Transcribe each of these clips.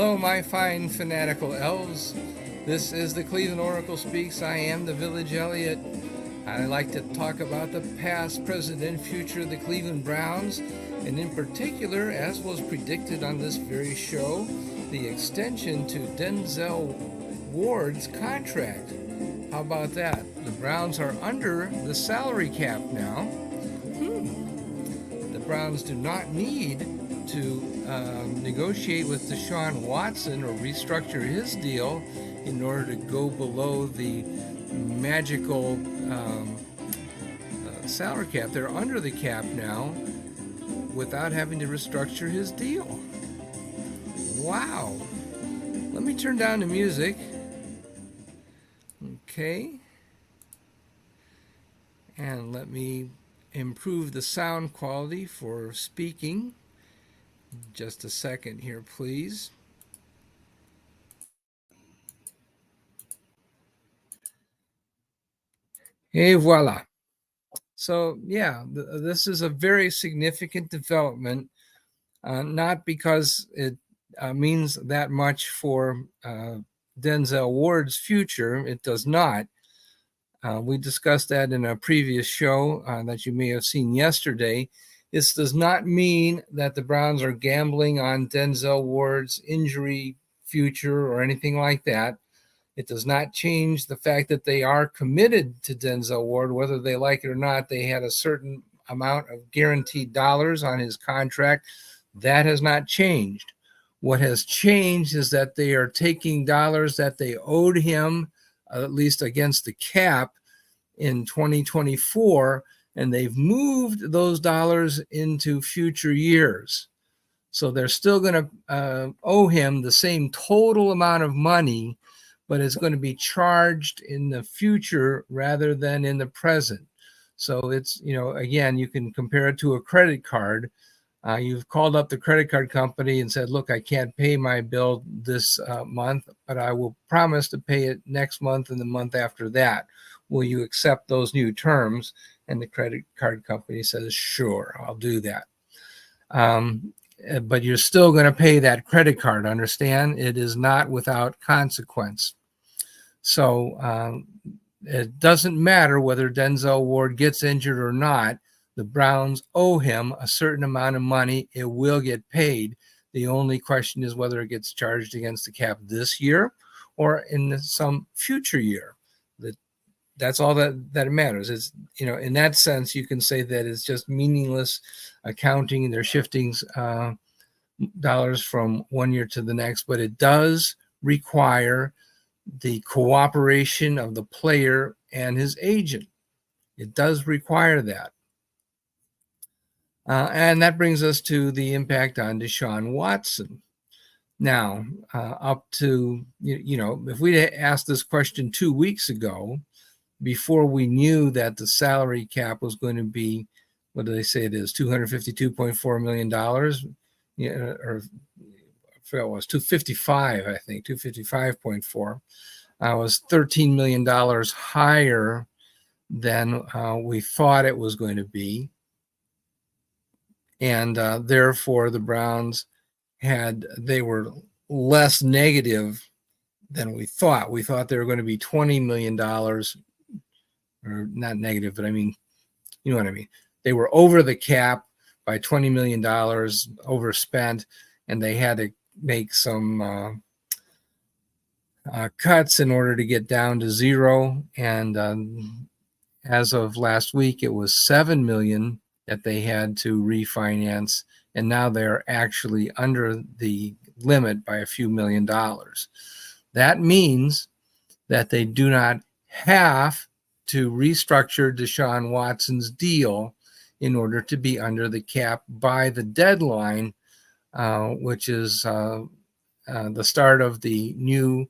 Hello, my fine fanatical elves. This is the Cleveland Oracle Speaks. I am the Village Elliot. I like to talk about the past, present, and future of the Cleveland Browns, and in particular, as was predicted on this very show, the extension to Denzel Ward's contract. How about that? The Browns are under the salary cap now. The Browns do not need to negotiate with Deshaun Watson or restructure his deal in order to go below the magical salary cap. They're under the cap now without having to restructure his deal. Wow. Let me turn down the music. Okay. And let me improve the sound quality for speaking. Just a second here, please. Et voila. So, yeah, this is a very significant development, not because it means that much for Denzel Ward's future. It does not. We discussed that in a previous show that you may have seen yesterday. This does not mean that the Browns are gambling on Denzel Ward's injury future or anything like that. It does not change the fact that they are committed to Denzel Ward, whether they like it or not. They had a certain amount of guaranteed dollars on his contract. That has not changed. What has changed is that they are taking dollars that they owed him, at least against the cap, in 2024, and they've moved those dollars into future years. So they're still going to owe him the same total amount of money, but it's going to be charged in the future rather than in the present. So it's, again, you can compare it to a credit card. You've called up the credit card company and said, look, I can't pay my bill this month, but I will promise to pay it next month and the month after that. Will you accept those new terms? And the credit card company says, sure, I'll do that. But you're still going to pay that credit card, understand? It is not without consequence. So it doesn't matter whether Denzel Ward gets injured or not. The Browns owe him a certain amount of money. It will get paid. The only question is whether it gets charged against the cap this year or in some future year. That's all that matters. It's, in that sense, you can say that it's just meaningless accounting. They're shifting dollars from one year to the next, but it does require the cooperation of the player and his agent. It does require that. And that brings us to the impact on Deshaun Watson. Now, up to, if we'd asked this question 2 weeks ago, before we knew that the salary cap was going to be, what do they say it is, $252.4 million? Or I forgot what it was, 255, I think, 255.4. Was $13 million higher than we thought it was going to be. And therefore, the Browns they were less negative than we thought. We thought they were going to be $20 million, or not negative, but I mean, you know what I mean. They were over the cap by $20 million, overspent, and they had to make some cuts in order to get down to zero. And as of last week, it was $7 million that they had to refinance, and now they're actually under the limit by a few $1 million. That means that they do not have to restructure Deshaun Watson's deal in order to be under the cap by the deadline, which is the start of the new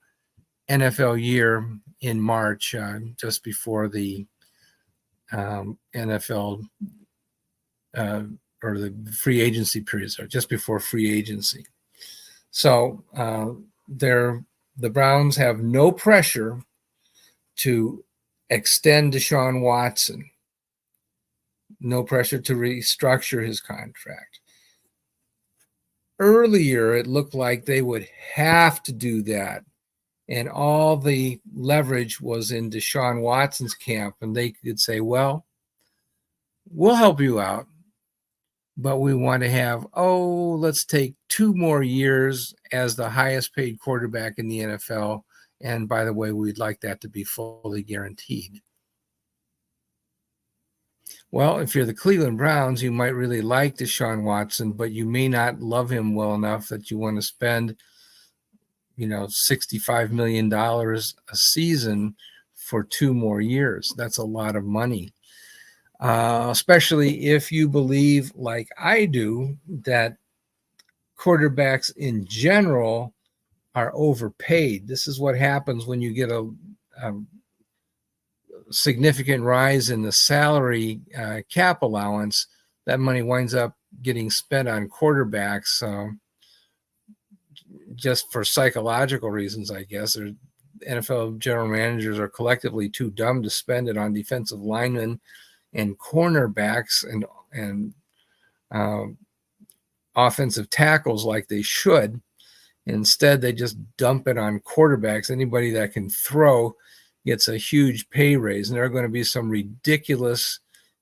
NFL year in March, just before the NFL or the free agency period, so just before free agency. So the Browns have no pressure to extend Deshaun Watson, no pressure to restructure his contract. earlier, it looked like they would have to do that. And all the leverage was in Deshaun Watson's camp. And they could say, well, we'll help you out, but we want to have, let's take 2 more years as the highest paid quarterback in the NFL. And by the way, we'd like that to be fully guaranteed. Well, if you're the Cleveland Browns, you might really like Deshaun Watson, but you may not love him well enough that you want to spend, $65 million a season for 2 more years. That's a lot of money, especially if you believe, like I do, that quarterbacks in general are overpaid. This is what happens when you get a significant rise in the salary cap allowance. That money winds up getting spent on quarterbacks just for psychological reasons, I guess. NFL general managers are collectively too dumb to spend it on defensive linemen and cornerbacks and offensive tackles like they should. Instead, they just dump it on quarterbacks. Anybody that can throw gets a huge pay raise, and there are going to be some ridiculous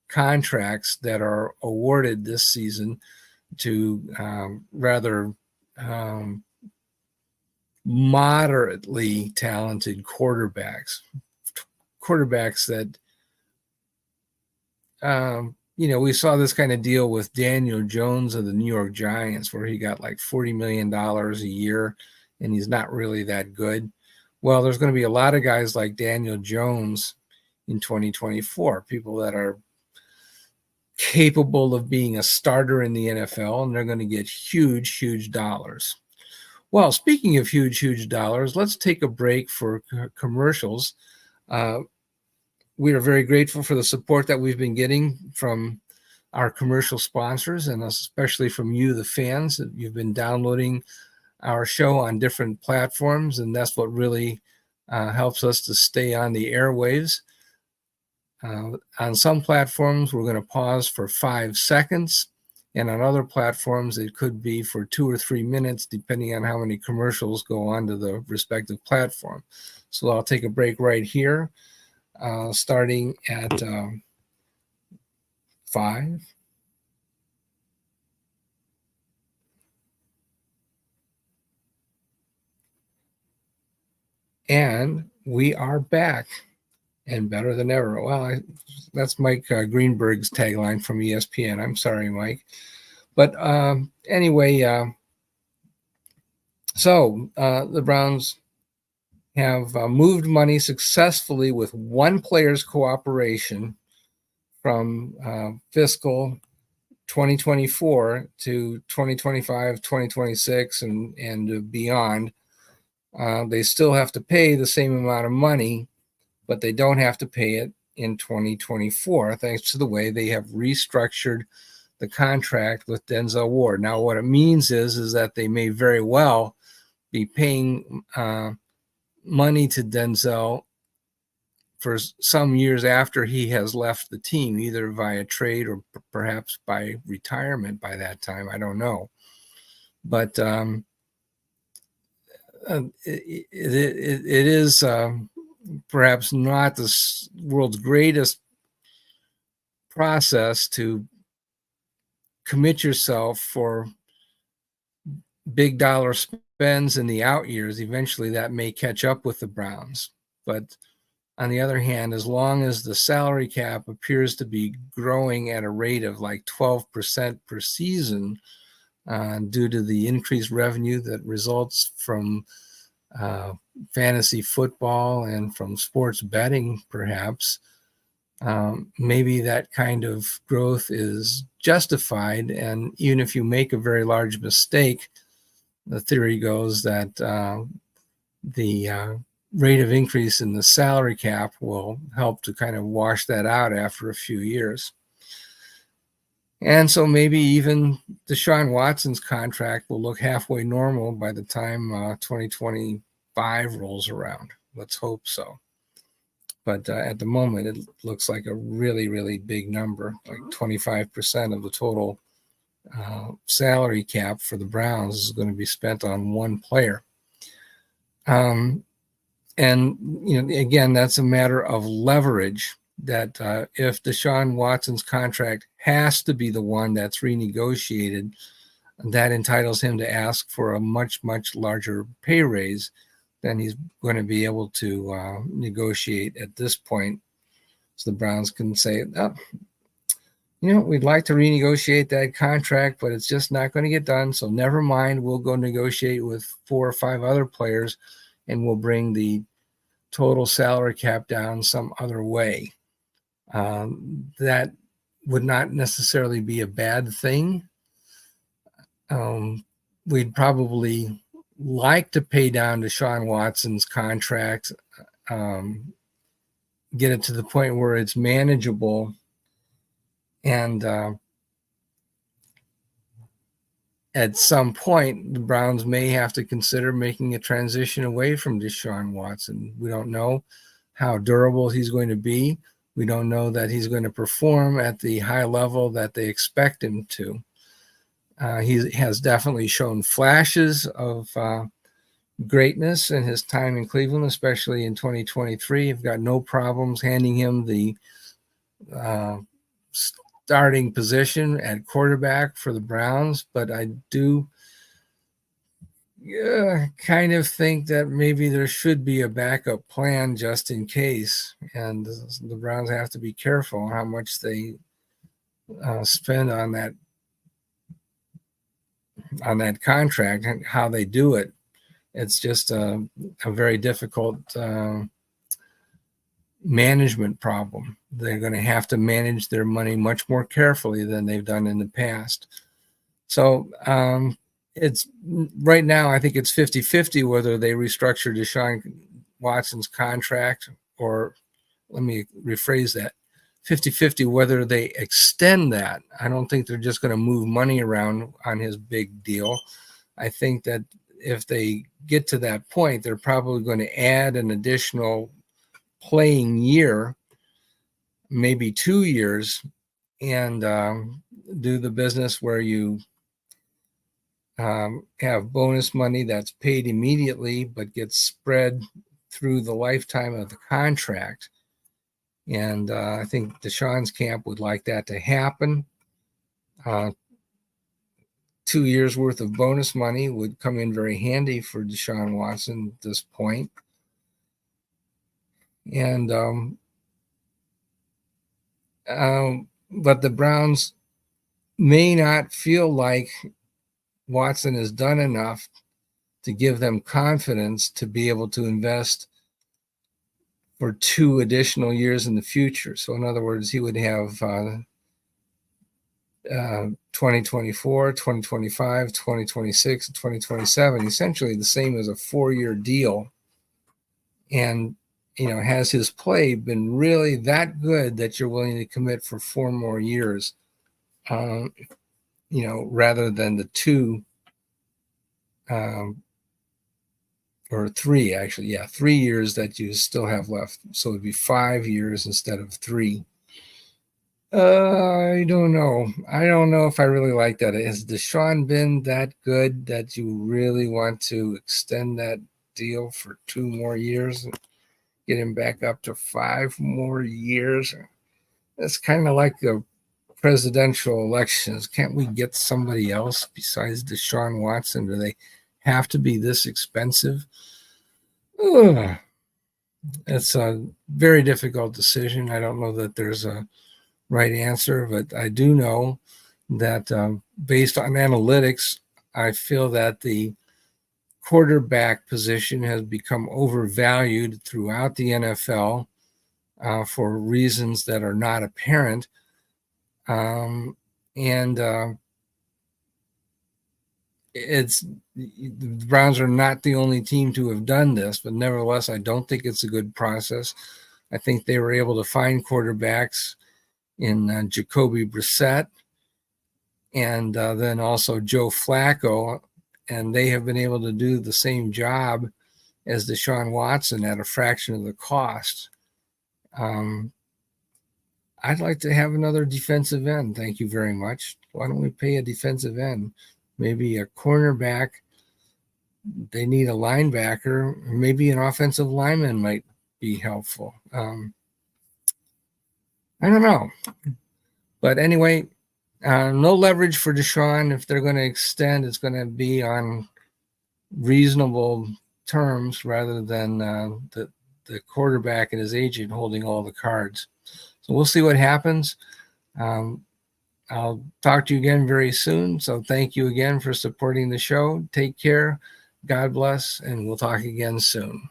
contracts that are awarded this season to rather moderately talented quarterbacks that we saw this kind of deal with Daniel Jones of the New York Giants, where he got like $40 million a year, and he's not really that good. Well, there's going to be a lot of guys like Daniel Jones in 2024, people that are capable of being a starter in the NFL, and they're going to get huge, huge dollars. Well, speaking of huge, huge dollars, let's take a break for commercials. We are very grateful for the support that we've been getting from our commercial sponsors, and especially from you, the fans. You've been downloading our show on different platforms, and that's what really helps us to stay on the airwaves. On some platforms, we're going to pause for 5 seconds, and on other platforms, it could be for 2 or 3 minutes, depending on how many commercials go onto the respective platform. So I'll take a break right here, starting at 5. And we are back, and better than ever. Well, that's Mike Greenberg's tagline from ESPN. I'm sorry, Mike. But anyway, so the Browns have moved money successfully with one player's cooperation from fiscal 2024 to 2025, 2026, and beyond. They still have to pay the same amount of money, but they don't have to pay it in 2024, thanks to the way they have restructured the contract with Denzel Ward. Now, what it means is that they may very well be paying money to Denzel for some years after he has left the team, either via trade or perhaps by retirement by that time. I don't know. But it is perhaps not the world's greatest process to commit yourself for big dollar spends in the out years. Eventually that may catch up with the Browns. But on the other hand, as long as the salary cap appears to be growing at a rate of like 12% per season, due to the increased revenue that results from fantasy football and from sports betting, perhaps, maybe that kind of growth is justified. And even if you make a very large mistake, the theory goes that the rate of increase in the salary cap will help to kind of wash that out after a few years. And so maybe even Deshaun Watson's contract will look halfway normal by the time 2025 rolls around. Let's hope so. But at the moment, it looks like a really, really big number, like 25% of the total salary cap for the Browns is going to be spent on one player. And again, that's a matter of leverage. That if Deshaun Watson's contract has to be the one that's renegotiated, that entitles him to ask for a much, much larger pay raise than he's going to be able to negotiate at this point. So the Browns can say, oh, we'd like to renegotiate that contract, but it's just not going to get done. So never mind, we'll go negotiate with 4 or 5 other players, and we'll bring the total salary cap down some other way. That would not necessarily be a bad thing. We'd probably like to pay down Deshaun Watson's contract, get it to the point where it's manageable, and at some point, the Browns may have to consider making a transition away from Deshaun Watson. We don't know how durable he's going to be. We don't know that he's going to perform at the high level that they expect him to. He has definitely shown flashes of greatness in his time in Cleveland, especially in 2023. I've got no problems handing him the starting position at quarterback for the Browns, but I do kind of think that maybe there should be a backup plan just in case, and the Browns have to be careful how much they spend on that contract and how they do it. It's just a very difficult management problem. They're going to have to manage their money much more carefully than they've done in the past. So it's right now, I think it's 50-50 whether they restructure Deshaun Watson's contract, or let me rephrase that, 50-50 whether they extend that. I don't think they're just going to move money around on his big deal. I think that if they get to that point, they're probably going to add an additional playing year, maybe 2 years, and do the business where you have bonus money that's paid immediately but gets spread through the lifetime of the contract. And I think Deshaun's camp would like that to happen. 2 years worth of bonus money would come in very handy for Deshaun Watson at this point. And but the Browns may not feel like Watson has done enough to give them confidence to be able to invest for 2 additional years in the future. So in other words, he would have 2024, 2025, 2026, 2027, essentially the same as a 4-year deal. And, has his play been really that good that you're willing to commit for 4 more years, rather than the 2 or 3, actually, 3 years that you still have left. So it'd be 5 years instead of 3. I don't know. I don't know if I really like that. Has Deshaun been that good that you really want to extend that deal for 2 more years and get him back up to 5 more years? That's kind of like the presidential elections. Can't we get somebody else besides Deshaun Watson? Do they have to be this expensive? Ugh. It's a very difficult decision. I don't know that there's a right answer, but I do know that based on analytics, I feel that the quarterback position has become overvalued throughout the NFL for reasons that are not apparent. And the Browns are not the only team to have done this, but nevertheless, I don't think it's a good process. I think they were able to find quarterbacks in Jacoby Brissett and then also Joe Flacco, and they have been able to do the same job as Deshaun Watson at a fraction of the cost. I'd like to have another defensive end. Thank you very much. Why don't we pay a defensive end? Maybe a cornerback. They need a linebacker. Maybe an offensive lineman might be helpful. I don't know. But anyway, no leverage for Deshaun. If they're going to extend, it's going to be on reasonable terms rather than the quarterback and his agent holding all the cards. So we'll see what happens. I'll talk to you again very soon. So thank you again for supporting the show. Take care. God bless, and we'll talk again soon.